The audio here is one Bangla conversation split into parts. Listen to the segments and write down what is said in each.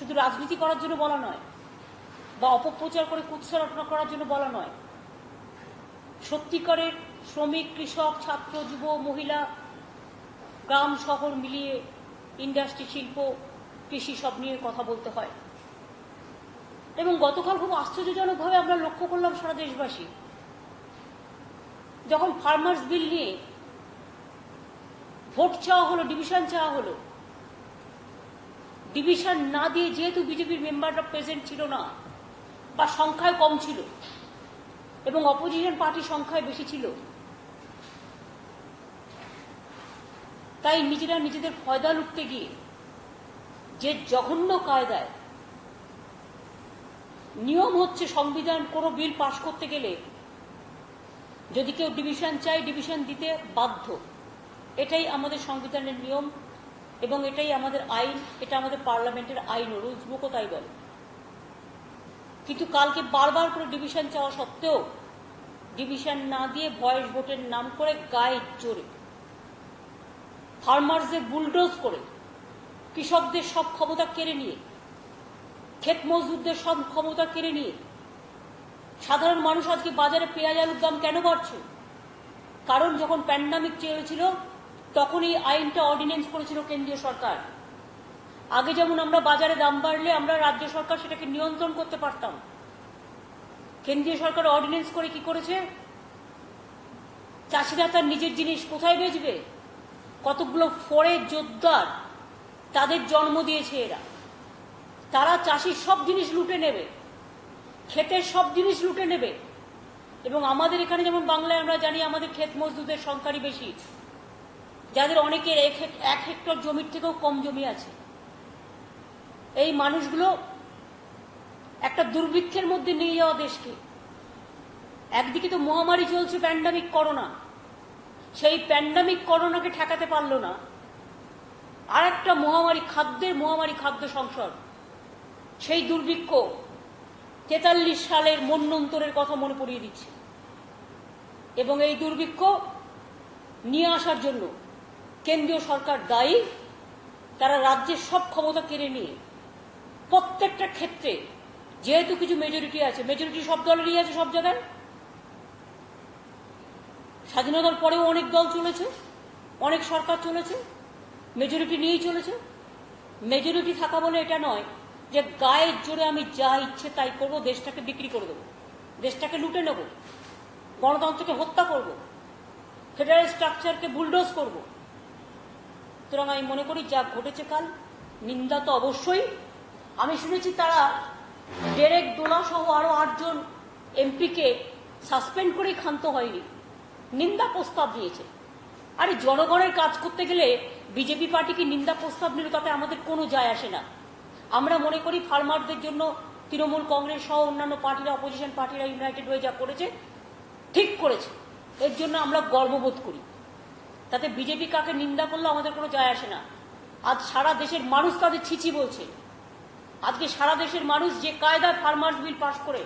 শুধু রাজনীতি করার জন্য বলা নয়, বা অপপ্রচার করে কুৎসা করার জন্য বলা নয়। সত্যিকারের শ্রমিক, কৃষক, ছাত্র, যুব, মহিলা, গ্রাম শহর মিলিয়ে ইন্ডাস্ট্রি, শিল্প, কৃষি সব নিয়ে কথা বলতে হয়। এবং গতকাল খুব আশ্চর্যজনকভাবে আমরা লক্ষ্য করলাম সারা দেশবাসী, যখন ফার্মার্স বিল নিয়ে ভোট চাওয়া হলো, ডিভিশন চাওয়া হলো, ডিভিশন না দিয়ে, যেহেতু বিজেপির মেম্বাররা প্রেজেন্ট ছিল না বা সংখ্যায় কম ছিল এবং অপোজিশন পার্টি সংখ্যায় বেশি ছিল, তাই নিজেরা নিজেদের ফয়দা লুটতে গিয়ে যে জঘন্য কায়দায় নিয়ম হচ্ছে, সংবিধান কোনো বিল পাশ করতে গেলে যদি কেউ ডিভিশন চায়, ডিভিশন দিতে বাধ্য। এটাই আমাদের সংবিধানের নিয়ম এবং এটাই আমাদের আইন, এটা আমাদের পার্লামেন্টের আইন, রুলস বুকও তাই বলে। কিন্তু কালকে বারবার করে ডিভিশন চাওয়া সত্ত্বেও ডিভিশন না দিয়ে ভয়েস ভোটের নাম করে গায়ে জোরে ফার্মার্সদের বুলডোজ করে, কৃষকদের সব ক্ষমতা কেড়ে নিয়ে, ক্ষেত মজদুরদের সব ক্ষমতা কেড়ে নিয়ে, সাধারণ মানুষ আজকে বাজারে পেঁয়াজ আলুর দাম কেন বাড়ছে? কারণ যখন প্যান্ডামিক চলেছিল তখন এই আইনটা অর্ডিন্যান্স করেছিল কেন্দ্রীয় সরকার। আগে যেমন আমরা বাজারে দাম বাড়লে আমরা রাজ্য সরকার সেটাকে নিয়ন্ত্রণ করতে পারতাম, কেন্দ্রীয় সরকার অর্ডিন্যান্স করে কি করেছে? চাষিরা তার নিজের জিনিস কোথায় বেচবে? কতগুলো ফরের যোদ্ধার তাদের জন্ম দিয়েছে এরা, তারা চাষির সব জিনিস লুটে নেবে, ক্ষেতের সব জিনিস লুটে নেবে। এবং আমাদের এখানে যেমন বাংলায় আমরা জানি আমাদের ক্ষেত মজদুরদের সংখ্যারই বেশি, যাদের অনেকের 1 হেক্টর জমির থেকেও কম জমি আছে। এই মানুষগুলো একটা দুর্ভিক্ষের মধ্যে নিয়ে যাওয়া দেশকে, একদিকে তো মহামারী চলছে, প্যান্ডামিক করোনা, সেই প্যান্ডামিক করোনাকে ঠেকাতে পারল না। আর একটা মহামারী, খাদ্যের মহামারী, খাদ্য সংকট, সেই দুর্ভিক্ষ 43 সালের মন্বন্তরের কথা মনে পড়িয়ে দিচ্ছে। এবং এই দুর্ভিক্ষ নিয়ে আসার জন্য কেন্দ্রীয় সরকার দায়ী। তারা রাজ্যের সব ক্ষমতা কেড়ে নিয়ে প্রত্যেকটা ক্ষেত্রে, যেহেতু কিছু মেজরিটি আছে, মেজরিটি সব দলেরই আছে সব জায়গায়, স্বাধীনতার পরেও অনেক দল চলেছে, অনেক সরকার চলেছে, মেজরিটি নিয়েই চলেছে। মেজরিটি থাকা বলে এটা নয় যে গায়ের জোরে আমি যা ইচ্ছে তাই করবো, দেশটাকে বিক্রি করে দেবো, দেশটাকে লুটে নেব, গণতন্ত্রকে হত্যা করব, ফেডারেল স্ট্রাকচারকে বুলডোজ করব। সুতরাং আমি মনে করি যা ঘটেছে কাল, নিন্দা তো অবশ্যই। আমি শুনেছি তারা ডেরেক দোলা সহ আরো 8 জন এমপিকে সাসপেন্ড করেই ক্ষান্ত হয়নি, নিন্দা প্রস্তাব দিয়েছে। আরে জনগণের কাজ করতে গেলে বিজেপি পার্টিকে নিন্দা প্রস্তাব নিল তাতে আমাদের কোনো যায় আসে না। আমরা মনে করি ফার্মারদের জন্য তৃণমূল, কংগ্রেস সহ অন্যান্য পার্টিরা, অপোজিশন পার্টিরা ইউনাইটেড হয়ে যা করেছে ঠিক করেছে, এর জন্য আমরা গর্ববোধ করি। তাতে বিজেপি কাকে নিন্দা করলে আমাদের কোনো যায় আসে না। আজ সারা দেশের মানুষ তাদের ছিচি বলছে। আজকে সারা দেশের মানুষ যে কায়দায় ফার্মার্স বিল পাশ করে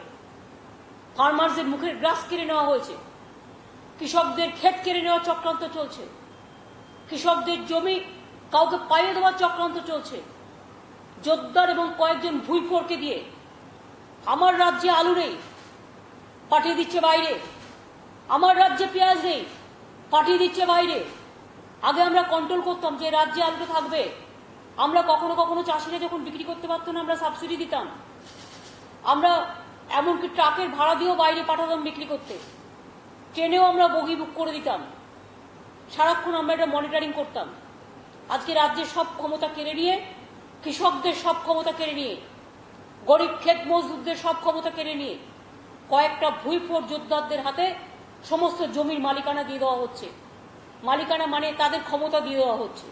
ফার্মার্সদের মুখের গ্রাস কেড়ে নেওয়া হয়েছে, কৃষকদের ক্ষেত কেড়ে নেওয়ার চক্রান্ত চলছে, কৃষকদের জমি কাউকে পাইয়ে দেওয়ার চক্রান্ত চলছে, জোরদার এবং কয়েকজন ভুইফোরকে দিয়ে আমার রাজ্যে আলু নেই পাঠিয়ে দিচ্ছে বাইরে, আমার রাজ্যে পেঁয়াজ নেই পাঠিয়ে দিচ্ছে বাইরে। আগে আমরা কন্ট্রোল করতাম যে রাজ্যে আলুটা থাকবে, আমরা কখনো কখনো চাষিরা যখন বিক্রি করতে পারতো না আমরা সাবসিডি দিতাম, আমরা এমনকি ট্রাকের ভাড়া দিয়েও বাইরে পাঠাতাম বিক্রি করতে, ট্রেনেও আমরা বগি বুক করে দিতাম, সারাক্ষণ আমরা এটা মনিটরিং করতাম। আজকে রাজ্যের সব ক্ষমতা কেড়ে নিয়ে, কৃষকদের সব ক্ষমতা কেড়ে নিয়ে, গরিব ক্ষেত মজদুরদের সব ক্ষমতা কেড়ে নিয়ে কয়েকটা ভুইফোর যোদ্ধাদের হাতে সমস্ত জমির মালিকানা দিয়ে দেওয়া হচ্ছে। মালিকানা মানে তাদের ক্ষমতা দিয়ে দেওয়া হচ্ছে।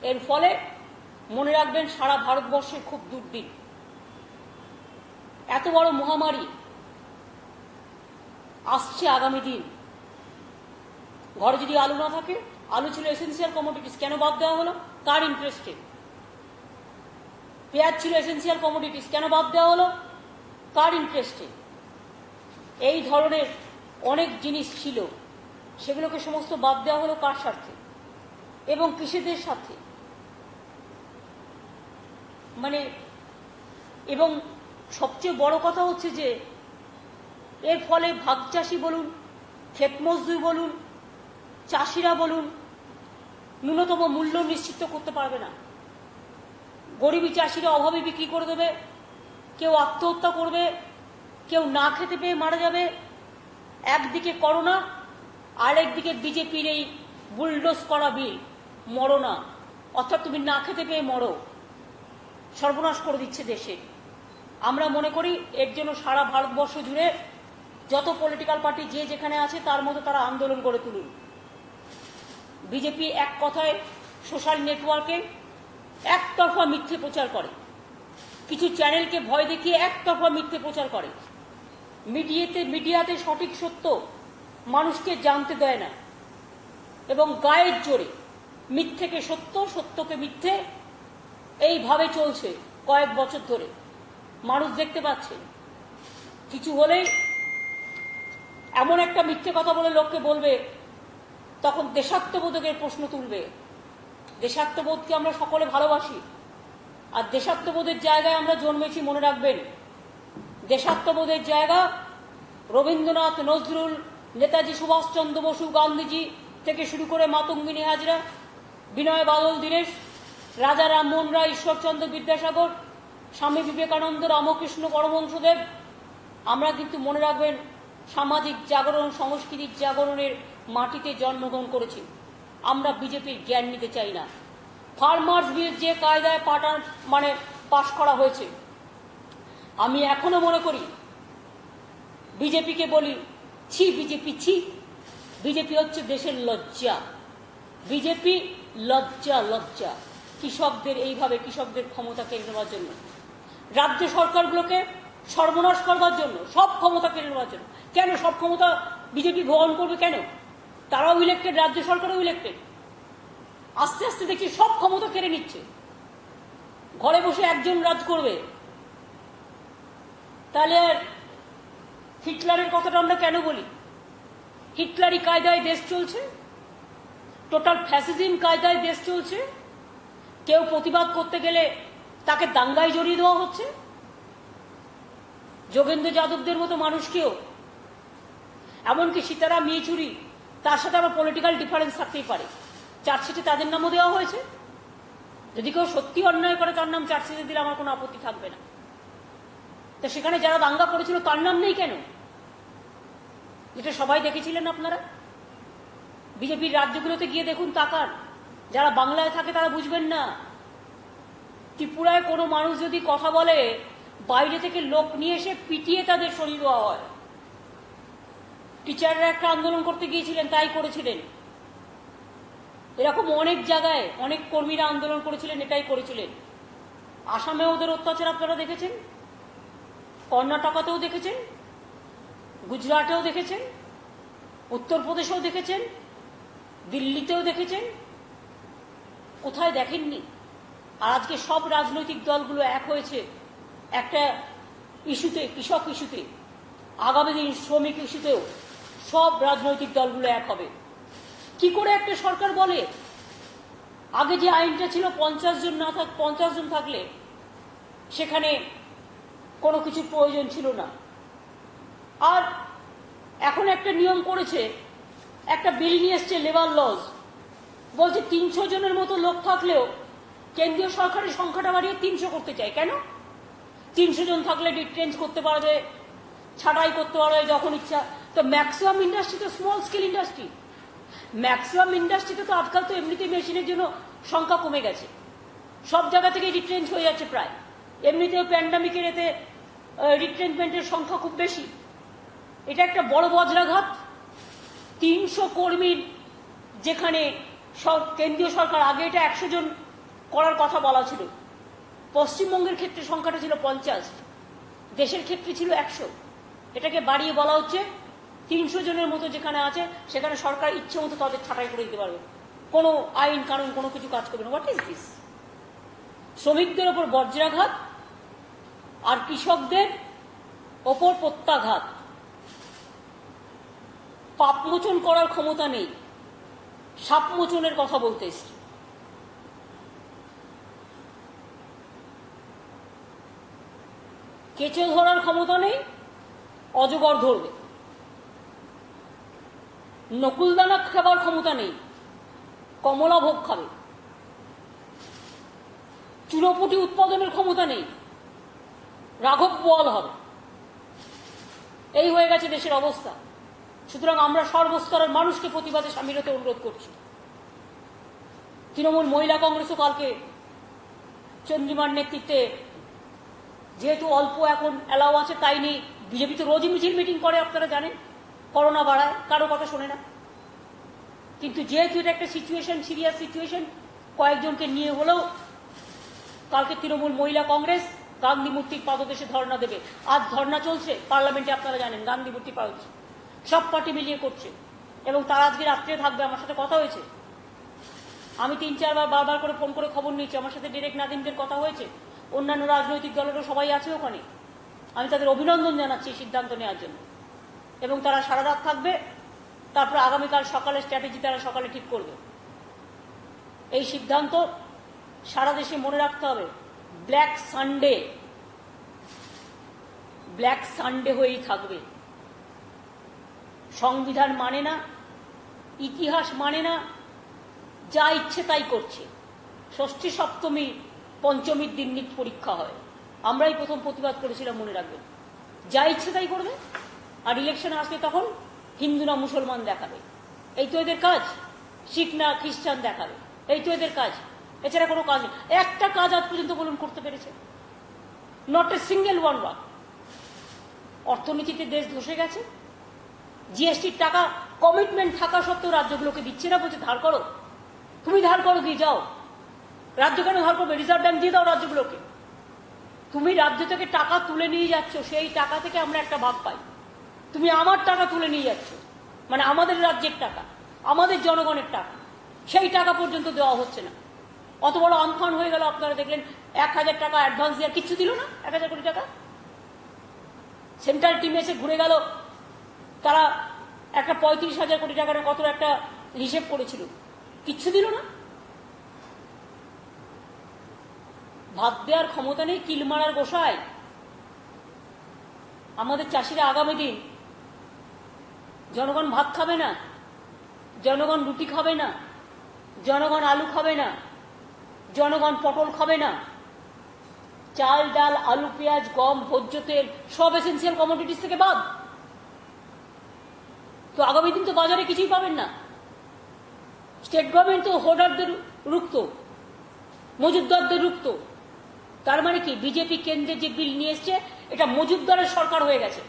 এর ফলে মনে রাখবেন সারা ভারতবর্ষের খুব দুর্দিন। এত বড় মহামারী আসছে আগামী দিন, ঘরে যদি আলু না থাকে, আলু ছিল এসেন্সিয়াল কমোডিটিস, কেন বাদ দেওয়া হলো? কার ইন্টারেস্টে? পেঁয়াজ ছিল এসেন্সিয়াল কমোডিটিস, কেন বাদ দেওয়া হলো? কার ইন্টারেস্টে? এই ধরনের অনেক জিনিস ছিল, সেগুলোকে সমস্ত বাদ দেওয়া হলো কার স্বার্থে? এবং কৃষকদের স্বার্থে। মানে এবং সবচেয়ে বড় কথা হচ্ছে যে এর ফলে ভাগ চাষি বলুন, ক্ষেত মজদুর বলুন, চাষিরা বলুন, ন্যূনতম মূল্য নিশ্চিত করতে পারবে না। গরিবী চাষিরা অভাবে বিক্রি করে দেবে, কেউ আত্মহত্যা করবে, কেউ না খেতে পেয়ে মারা যাবে। একদিকে করোনা, আরেকদিকে বিজেপির এই বুলডোজ করা বিল, মরো না, অর্থাৎ তুমি না খেতে পেয়ে মরো, সর্বনাশ করে দিচ্ছে দেশে। আমরা মনে করি এর জন্য সারা ভারতবর্ষ জুড়ে যত পলিটিক্যাল পার্টি যে যেখানে আছে তার মতো তারা আন্দোলন গড়ে তুলুন। বিজেপি এক কথায় সোশ্যাল নেটওয়ার্কে একতরফা মিথ্যে প্রচার করে, কিছু চ্যানেলকে ভয় দেখিয়ে একতরফা মিথ্যে প্রচার করে, মিডিয়াতে সঠিক সত্য মানুষকে জানতে দেয় না এবং গায়ের জোরে মিথ্যেকে সত্য, সত্যকে মিথ্যে, এইভাবে চলছে কয়েক বছর ধরে। মানুষ দেখতে পাচ্ছে কিছু হলেই এমন একটা মিথ্যে কথা বলে লোককে বলবে, তখন দেশাত্মবোধকের প্রশ্ন তুলবে। দেশাত্মবোধকে আমরা সকলে ভালোবাসি, আর দেশাত্মবোধের জায়গায় আমরা জন্মেছি, মনে রাখবেন। দেশাত্মবোধের জায়গা রবীন্দ্রনাথ, নজরুল, নেতাজি সুভাষচন্দ্র বসু, গান্ধীজি থেকে শুরু করে মাতঙ্গিনী হাজরা, বিনয় বাদল দীনেশ, রাজা রামমোহন রায়, ঈশ্বরচন্দ্র বিদ্যাসাগর, স্বামী বিবেকানন্দ, রামকৃষ্ণ পরমহংসদেব। আমরা কিন্তু মনে রাখবেন সামাজিক জাগরণ, সংস্কৃতির জাগরণের মাটিতে জন্মগ্রহণ করেছি। আমরা বিজেপির জ্ঞান নিতে চাই না। ফার্মার্স বিল যে কায়দায় পাশ করা হয়েছে, আমি এখনো মনে করি, বিজেপিকে বলি ছি বিজেপি ছি। বিজেপি হচ্ছে দেশের লজ্জা। বিজেপি লজ্জা, লজ্জা কৃষকদের, এইভাবে কৃষকদের ক্ষমতা কেড়ে নেওয়ার জন্য, রাজ্য সরকারগুলোকে সর্বনাশ করবার জন্য, সব ক্ষমতা কেড়ে নেওয়ার জন্য। কেন সব ক্ষমতা বিজেপি গ্রহণ করবে? কেন? তারাও ইলেক্টেড, রাজ্য সরকারও ইলেক্টেড। আস্তে আস্তে দেখছি সব ক্ষমতা কেড়ে নিচ্ছে, ঘরে বসে একজন রাজ করবে। তাহলে আর হিটলারের কথাটা আমরা কেন বলি? হিটলারি কায়দায় দেশ চলছে, টোটাল ফ্যাসিজম কায়দায় দেশ চলছে। কেউ প্রতিবাদ করতে গেলে তাকে দাঙ্গায় জড়িয়ে দেওয়া হচ্ছে। যোগেন্দ্র যাদবদের মতো মানুষকেও, এমনকি সীতারাম ইয়েচুরি, তার সাথে আবার পলিটিক্যাল ডিফারেন্স থাকতেই পারে, চার্জশিটে তাদের নামও দেওয়া হয়েছে। যদি কেউ সত্যি অন্যায় করে তার নাম চার্জশিটে দিলে আমার কোনো আপত্তি থাকবে না। তো সেখানে যারা দাঙ্গা করেছিল তার নাম নেই কেন? যেটা সবাই দেখেছিলেন আপনারা। বিজেপির রাজ্যগুলোতে গিয়ে দেখুন, তাকান, যারা বাংলায় থাকে তারা বুঝবেন না। ত্রিপুরায় কোনো মানুষ যদি কথা বলে, বাইরে থেকে লোক নিয়ে এসে পিটিয়ে তাদের সরিয়ে দেওয়া হয়। টিচাররা একটা আন্দোলন করতে গিয়েছিলেন, তাই করেছিলেন। এরকম অনেক জায়গায় অনেক কর্মীরা আন্দোলন করেছিলেন, এটাই করেছিলেন। আসামে ওদের অত্যাচার আপনারা দেখেছেন, কর্ণাটকাতেও দেখেছেন, গুজরাটেও দেখেছেন, উত্তরপ্রদেশেও দেখেছেন, দিল্লিতেও দেখেছেন। কোথায় দেখেননি? আর আজকে সব রাজনৈতিক দলগুলো এক হয়েছে একটা ইস্যুতে, কৃষক ইস্যুতে, আগামী দিন শ্রমিক ইস্যুতেও সব রাজনৈতিক দলগুলো এক হবে। কি করে একটা সরকার বলে, আগে যে আইনটা ছিল 50 জন থাকলে সেখানে কোনো কিছুর প্রয়োজন ছিল না, আর এখন একটা নিয়ম করেছে, একটা বিল নিয়ে এসছে লেবার লজ, বলছে 300 জনের মতো লোক থাকলেও কেন্দ্রীয় সরকারের সংখ্যাটা বাড়িয়ে 300 করতে চায়। কেন? 300 জন থাকলে ডিটেন্স করতে পারবে, ছাঁটাই করতে পারবে যখন ইচ্ছা। তো ম্যাক্সিমাম ইন্ডাস্ট্রি তো স্মল স্কেল ইন্ডাস্ট্রি। ম্যাক্সিমাম ইন্ডাস্ট্রিতে তো আজকাল তো এমনিতে মেশিনের জন্য সংখ্যা কমে গেছে, সব জায়গা থেকে রিট্রেঞ্চ হয়ে যাচ্ছে প্রায়। এমনিতেও প্যান্ডামিকের এতে রিট্রেঞ্চমেন্টের সংখ্যা খুব বেশি। এটা একটা বড় বজ্রাঘাত। 300 কর্মীর যেখানে সব কেন্দ্রীয় সরকার, আগে এটা 100 জন করার কথা বলা ছিল, পশ্চিমবঙ্গের ক্ষেত্রে সংখ্যাটা ছিল 50, দেশের ক্ষেত্রে ছিল 100। এটাকে বাড়িয়ে বলা হচ্ছে 300 জনের মতো যেখানে আছে সেখানে সরকার ইচ্ছে মতো তাদের ছাঁটাই করে দিতে পারবে, কোনো আইন কানুন কোনো কিছু কাজ করবে না। What is this? শ্রমিকদের ওপর বজ্রাঘাত আর কৃষকদের ওপর প্রত্যাঘাত। পাপমোচন করার ক্ষমতা নেই, সাপমোচনের কথা বলতে এসছি। কেঁচো ধরার ক্ষমতা নেই, অজগর ধরবে। নকুলদানা খাবার ক্ষমতা নেই, কমলা ভোগ খাবে। চুনোপুটি উৎপাদনের ক্ষমতা নেই, রাঘব বোয়াল হবে। এই হয়ে গেছে দেশের অবস্থা। সুতরাং আমরা সর্বস্তরের মানুষকে প্রতিবাদে সামিল হতে অনুরোধ করছি। তৃণমূল মহিলা কংগ্রেসও কালকে চন্দ্রিমার নেতৃত্বে, যেহেতু অল্প এখন অ্যালাউ আছে তাই নিয়ে, বিজেপি তো রোজই মিছিল মিটিং করে, আপনারা জানেন, করোনা বাড়ায়, কারো কথা শোনে না। কিন্তু যেহেতু এটা একটা সিচুয়েশন, সিরিয়াস সিচুয়েশন, কয়েকজনকে নিয়ে হলেও কালকে তৃণমূল মহিলা কংগ্রেস গান্ধী মূর্তির পাদদেশে ধর্ণা দেবে। আজ ধর্ণা চলছে পার্লামেন্টে, আপনারা জানেন, গান্ধী মূর্তি পাদদেশে সব পার্টি মিলিয়ে করছে। এবং তারা আজকে রাত্রে থাকবে। আমার সাথে কথা হয়েছে, আমি 3-4 বার বারবার করে ফোন করে খবর নিয়েছি। আমার সাথে ডিরেক্ট নাদিমদের কথা হয়েছে, অন্যান্য রাজনৈতিক দলেরও সবাই আছে ওখানে। আমি তাদের অভিনন্দন জানাচ্ছি সিদ্ধান্ত নেওয়ার জন্য। এবং তারা সারা রাত থাকবে, তারপর আগামীকাল সকালে স্ট্র্যাটেজি তারা সকালে ঠিক করবে। এই সিদ্ধান্ত সারা দেশে মনে রাখতে হবে। ব্ল্যাক সানডে হয়েই থাকবে। সংবিধান মানে না, ইতিহাস মানে না, যা ইচ্ছে তাই করছে। ষষ্ঠী, সপ্তমী, পঞ্চমীর দিন নিট পরীক্ষা হয়, আমরাই প্রথম প্রতিবাদ করেছিলাম, মনে রাখবেন। যা ইচ্ছে তাই করবে, আর ইলেকশন আসলে তখন হিন্দু না মুসলমান দেখাবে। এই তো এদের কাজ। শিখ না খ্রিস্টান দেখাবে, এই তো এদের কাজ। এছাড়া কোনো কাজ নেই। একটা কাজ আজ পর্যন্ত বলুন করতে পেরেছে? Not a single one work. অর্থনীতিতে দেশ ধসে গেছে। জিএসটির টাকা কমিটমেন্ট থাকা সত্ত্বেও রাজ্যগুলোকে দিচ্ছে না, বলছে ধার করো। তুমি ধার করো, গিয়ে যাও। রাজ্য কেন ধার করবে? রিজার্ভ ব্যাংক দিয়ে দাও রাজ্যগুলোকে। তুমি রাজ্য থেকে টাকা তুলে নিয়ে যাচ্ছ, সেই টাকা থেকে আমরা একটা ভাগ পাই। তুমি আমার টাকা তুলে নিয়ে যাচ্ছ, মানে আমাদের রাজ্যের টাকা, আমাদের জনগণের টাকা, সেই টাকা পর্যন্ত দেওয়া হচ্ছে না। অত বড় আমফান হয়ে গেল, আপনারা দেখলেন 1000 টাকা অ্যাডভান্স দেওয়ার কিচ্ছু দিল না। 1000 কোটি টাকা সেন্ট্রাল টিম এসে ঘুরে গেল, তারা একটা 35,000 কোটি টাকার কত একটা হিসেব করেছিল, কিচ্ছু দিল না। ভাত দেওয়ার ক্ষমতা নেই, কিল মারার গোসায়। আমাদের চাষিরা আগামী দিন, জনগণ ভাত খাবে না, জনগণ রুটি খাবে না, জনগণ আলু খাবে না, জনগণ পটল খাবে না। চাল, ডাল, আলু, পেঁয়াজ, গম, ভোজ্য তেল সব এসেন্সিয়াল কমোডিটিস থেকে বাদ। তো আগামী দিন তো বাজারে কিছুই পাবেন না। স্টেট গভর্নমেন্ট তো হোল্ডারদের রুখত, মজুদদারদের রুখত। তার মানে কি? বিজেপি কেন্দ্রে যে বিল নিয়ে এসছে, এটা মজুদদারের সরকার হয়ে গেছে,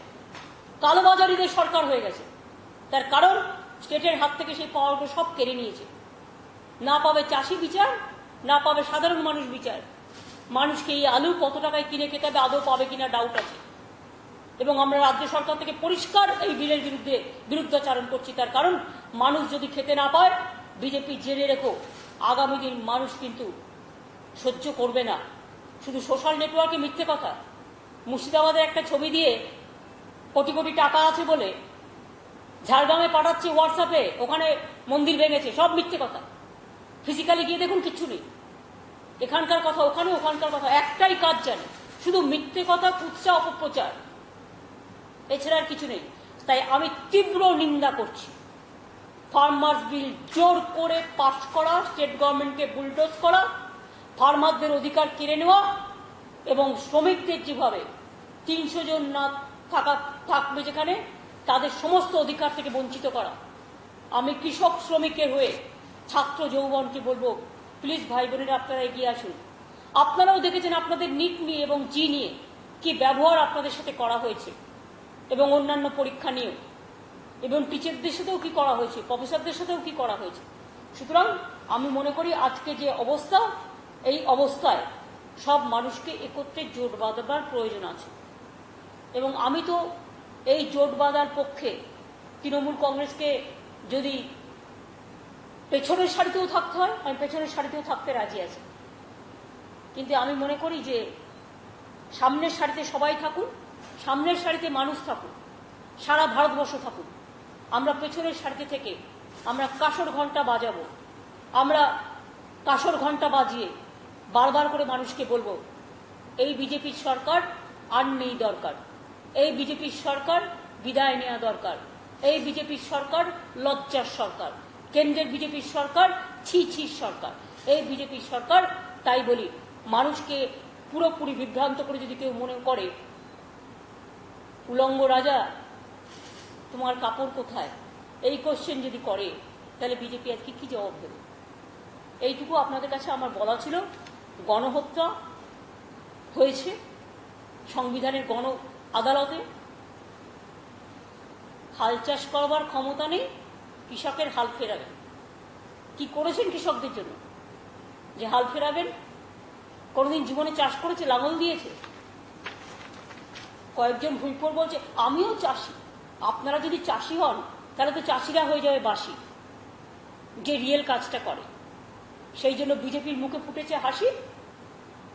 কালোবাজারিদের সরকার হয়ে গেছে। তার কারণ স্টেটের হাত থেকে সেই পাওয়ারগুলো সব কেড়ে নিয়েছে। না পাবে চাষি বিচার, না পাবে সাধারণ মানুষ বিচার। মানুষকে এই আলু কত টাকায় কিনে খেতে হবে আদৌ পাবে কিনা ডাউট আছে। এবং আমরা রাজ্য সরকার থেকে পরিষ্কার এই বিলের বিরুদ্ধাচারণ করছি। তার কারণ মানুষ যদি খেতে না পায়, বিজেপি জেনে রেখো আগামী দিন মানুষ কিন্তু সহ্য করবে না। শুধু সোশ্যাল নেটওয়ার্কে মিথ্যে কথা। মুর্শিদাবাদের একটা ছবি দিয়ে কোটি কোটি টাকা আছে বলে ঝাড়গ্রামে পাঠাচ্ছে হোয়াটসঅ্যাপে, ওখানে মন্দির ভেঙেছে, সব মিথ্যে কথা। ফিজিক্যালি গিয়ে দেখুন কিচ্ছু নেই। এখানকার কথা ওখানে, ওখানকার কথা, একটাই কাজ জানে, শুধু মিথ্যে কথা, কুৎসা, অপপ্রচার, এছাড়া আর কিছু নেই। তাই আমি তীব্র নিন্দা করছি ফার্মার্স বিল জোর করে পাস করা, স্টেট গভর্নমেন্টকে বুলডোজ করা, ফার্মারদের অধিকার কেড়ে নেওয়া এবং শ্রমিকদের যেভাবে 300 জন না থাকবে যেখানে, তাদের সমস্ত অধিকার থেকে বঞ্চিত করা। আমি কৃষক শ্রমিকের হয়ে ছাত্র যৌবনকে বলবো, প্লিজ ভাই বোনেরা আপনারা এগিয়ে আসুন। আপনারাও দেখেছেন আপনাদের নিট নিয়ে এবং জি নিয়ে কি ব্যবহার আপনাদের সাথে করা হয়েছে, এবং অন্যান্য পরীক্ষা নিয়ে, এবং টিচারদের সাথেও কি করা হয়েছে, প্রফেসরদের সাথেও কি করা হয়েছে। সুতরাং আমি মনে করি আজকে যে অবস্থা, এই অবস্থায় সব মানুষকে একত্রে জোট বাঁধবার প্রয়োজন আছে। এবং আমি তো এই জোট বাঁধার পক্ষে। তৃণমূল কংগ্রেসকে যদি পেছনের সারিতেও থাকতে হয়, আমি পেছনের সারিতেও থাকতে রাজি আছি। কিন্তু আমি মনে করি যে সামনের সারিতে সবাই থাকুন, সামনের সারিতে মানুষ থাকুন, সারা ভারতবর্ষ থাকুন। আমরা পেছনের সারিতে থেকে আমরা কাঁসর ঘণ্টা বাজাবো। আমরা কাঁসর ঘণ্টা বাজিয়ে বারবার করে মানুষকে বলবো, এই বিজেপির সরকার আর নেই দরকার। এই বিজেপির সরকার বিদায় নেওয়া দরকার। এই বিজেপির সরকার লজ্জার সরকার। কেন্দ্রের বিজেপির সরকার ছি ছির সরকার। এই বিজেপির সরকার, তাই বলি, মানুষকে পুরোপুরি বিভ্রান্ত করে যদি কেউ মনে করে উলঙ্গ রাজা তোমার কাপড় কোথায়, এই কোশ্চেন যদি করে, তাহলে বিজেপি আজকে কি জবাব দেবে? এইটুকু আপনাদের কাছে আমার বলা ছিল। গণহত্যা হয়েছে সংবিধানের গণ আদালতে। হাল চাষ করবার ক্ষমতা নেই, কৃষকের হাল ফেরাবেন। কি করেছেন কৃষকদের জন্য যে হাল ফেরাবেন? কোনোদিন জীবনে চাষ করেছে? লাঙল দিয়েছে? কয়েকজন ভুইপোর বলছে আমিও চাষি। আপনারা যদি চাষি হন তাহলে তো চাষিরা হয়ে যাবে বাসি, যে রিয়েল কাজটা করে। সেই জন্য বিজেপির মুখে ফুটেছে হাসি,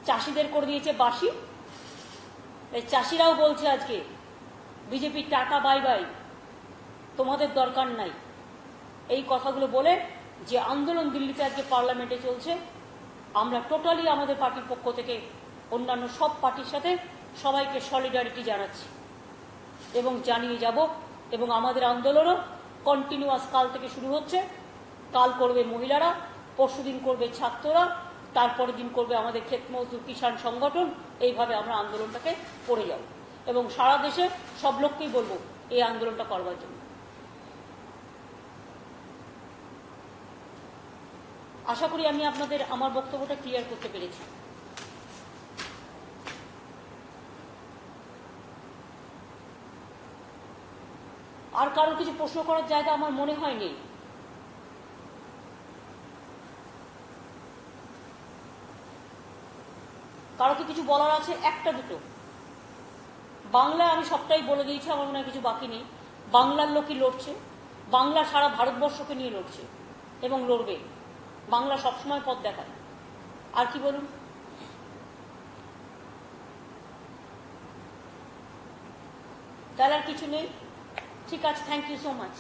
চাষিদের করে দিয়েছে বাসি। চাষিরাও বলছে আজকে বিজেপির টাটা বাই বাই, তোমাদের দরকার নাই। এই কথাগুলো বলে যে আন্দোলন দিল্লিতে আজকে পার্লামেন্টে চলছে, আমরা টোটালি আমাদের পার্টির পক্ষ থেকে অন্যান্য সব পার্টির সাথে সবাইকে সলিডারিটি জানাচ্ছি এবং জানিয়ে যাব। এবং আমাদের আন্দোলনও কন্টিনিউয়াস কাল থেকে শুরু হচ্ছে। কাল করবে মহিলারা, পরশুদিন করবে ছাত্ররা, তারপরের দিন করবে আমাদের ক্ষেত মজদুর কিষাণ সংগঠন। এইভাবে আমরা আন্দোলনটাকে করে যাব এবং সারা দেশে সব লোককেই বলবো এই আন্দোলনটা করবার জন্য। আশা করি আমি আপনাদের আমার বক্তব্যটা ক্লিয়ার করতে পেরেছি। আর কারোর কিছু প্রশ্ন করার জায়গা আমার মনে হয় নেই। কারো কি কিছু বলার আছে? একটা দুটো। বাংলায় আমি সবটাই বলে দিয়েছি, আমার মনে হয় কিছু বাকি নেই। বাংলার লোকই লড়ছে, বাংলা সারা ভারতবর্ষকে নিয়ে লড়ছে এবং লড়বে। বাংলা সবসময় পথ দেখায়। আর কি বলুন? তাহলে আর কিছু নেই। ঠিক আছে, থ্যাংক ইউ সো মাচ।